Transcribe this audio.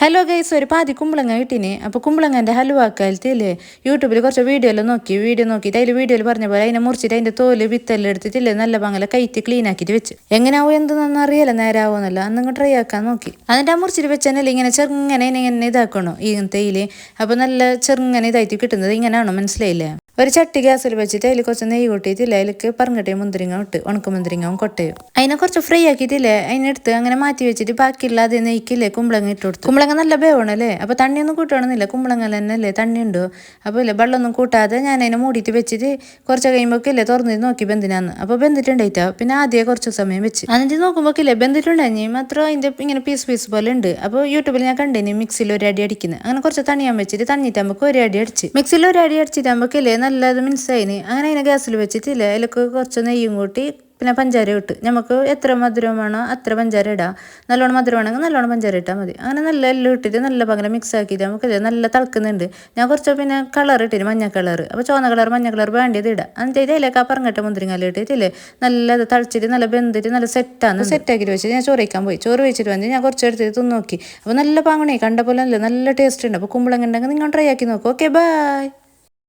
Hello guys, ഒരു പാതി കുമ്പളങ്ങ കിട്ടീന്. അപ്പോൾ കുമ്പളങ്ങൻ്റെ ഹലുവാക്കാലത്തില്ലേ യൂട്യൂബിൽ കുറച്ച് വീഡിയോ നോക്കിയിട്ട് അതിൽ വീഡിയോയിൽ പറഞ്ഞ പോലെ അതിനെ മുറിച്ചിട്ട് അതിൻ്റെ തോല് വിത്തെല്ലാം എടുത്തിട്ടില്ലേ നല്ല പങ്കല കൈറ്റ് ക്ലീൻ ആക്കിയിട്ട് വെച്ച്. എങ്ങനെയാവും എന്തെന്നൊന്നും അറിയില്ല, നേരാവോന്നല്ല. അന്നിങ്ങ് ട്രൈ ആക്കാൻ നോക്കി. എന്നിട്ട് ആ മുറിച്ചിട്ട് വെച്ചതന്നെ ഇങ്ങനെ ചെറുങ്ങനെ ഇങ്ങനെ ഇതാക്കണോ ഈ തേയില്. അപ്പോൾ നല്ല ചെറുങ്ങനെ ഇതായിട്ട് കിട്ടുന്നത് ഇങ്ങനെയാണോ, മനസ്സിലായില്ലേ? ഒരു ചട്ടി ഗ്യാസിൽ വെച്ചിട്ട് അതിൽ കുറച്ച് നെയ്യ് കൂട്ടിയിട്ടില്ല, അതിലേക്ക് പറങ്കട്ടയും മുന്തിരിങ്ങ ഇട്ട് ഉണക്കമുന്തിരിങ്ങവും കൊട്ടയും അതിനെ കുറച്ച് ഫ്രൈ ആക്കിയിട്ടില്ലേ അതിനെടുത്ത് അങ്ങനെ മാറ്റി വെച്ചിട്ട് ബാക്കിയുള്ള അത് നെയ്ക്കില്ലേ കുമ്പളങ്ങ ഇട്ട് കൊടുത്തു. കുമ്പളങ്ങ നല്ല വേവണല്ലേ, അപ്പോൾ തണ്ണിയൊന്നും കൂട്ടണമെന്നില്ല, കുമ്പളങ്ങ തന്നെ അല്ലേ തണ്ണി ഉണ്ടോ. അപ്പോൾ ഇല്ലേ വെള്ളമൊന്നും കൂട്ടാതെ ഞാൻ അതിനെ മൂടിയിട്ട് വെച്ചിട്ട് കുറച്ച് കഴിയുമ്പോൾ ഇല്ലേ തുറന്നിട്ട് നോക്കി ബന്ധിനാന്ന്. അപ്പോൾ ബന്ധിട്ടുണ്ടായിട്ടാ പിന്നെ ആദ്യം കുറച്ച് സമയം വെച്ച് എന്നിട്ട് നോക്കുമ്പോൾ ഇല്ലേ ബന്ധിട്ടുണ്ടായി മാത്രം അതിൻ്റെ ഇങ്ങനെ പീസ് പോലെ ഉണ്ട്. അപ്പോൾ യൂട്യൂബിൽ ഞാൻ കണ്ടേനി മിക്സിയിൽ ഒരു അടി അടിക്കുന്നത്. അങ്ങനെ കുറച്ച് തണിയാൻ വെച്ചിട്ട് തണ്ണിട്ടാകുമ്പോൾ ഒരു അടി അടിച്ച് മിക്സിയിൽ ഒരു അടി അടിച്ചിട്ടാകുമ്പോൾ ഇല്ലേ നല്ലത് മിൻസായിന്. അങ്ങനെ അതിനെ ഗ്യാസിൽ വെച്ചിട്ടില്ല, അതിലൊക്കെ കുറച്ച് നെയ്യും കൂട്ടി പിന്നെ പഞ്ചാര ഇട്ട് നമുക്ക് എത്ര മധുരം വേണോ അത്ര പഞ്ചാര ഇടാം. നല്ലോണം മധുരം വേണമെങ്കിൽ നല്ലോണം പഞ്ചാര ഇട്ടാൽ മതി. അങ്ങനെ നല്ല എല്ലാം ഇട്ടിട്ട് നല്ല പകരം മിക്സ് ആക്കിയിട്ട് നമുക്ക് നല്ല തിളക്കുന്നുണ്ട്. ഞാൻ കുറച്ച് പിന്നെ കളർ ഇട്ടിന് മഞ്ഞ കളർ. അപ്പോൾ ചുവന്ന കളർ മഞ്ഞ കളർ വേണ്ടിയത് ഇടാം. എന്നിട്ട് ഇതിലേക്ക് ആ പറങ്ങട്ട മുന്തിരിങ്ങാലും ഇട്ടിട്ടില്ലേ നല്ല തളിച്ചിട്ട് നല്ല ബന്ധിട്ട് നല്ല സെറ്റാക്കിയിട്ട് വെച്ചിട്ട് ഞാൻ ചോറ് വയ്ക്കാൻ പോയി. ചോറ് വെച്ചിട്ട് വന്ന് ഞാൻ കുറച്ച് എടുത്തിട്ട് തിന്ന് നോക്കി. അപ്പോൾ നല്ല പാങ്ങണേ കണ്ട പോലെ നല്ല ടേസ്റ്റ് ഉണ്ട്. അപ്പോൾ കുമ്പളങ്ങ ഉണ്ടെങ്കിൽ നിങ്ങൾ ട്രൈ ആക്കി നോക്കൂ. Okay, by.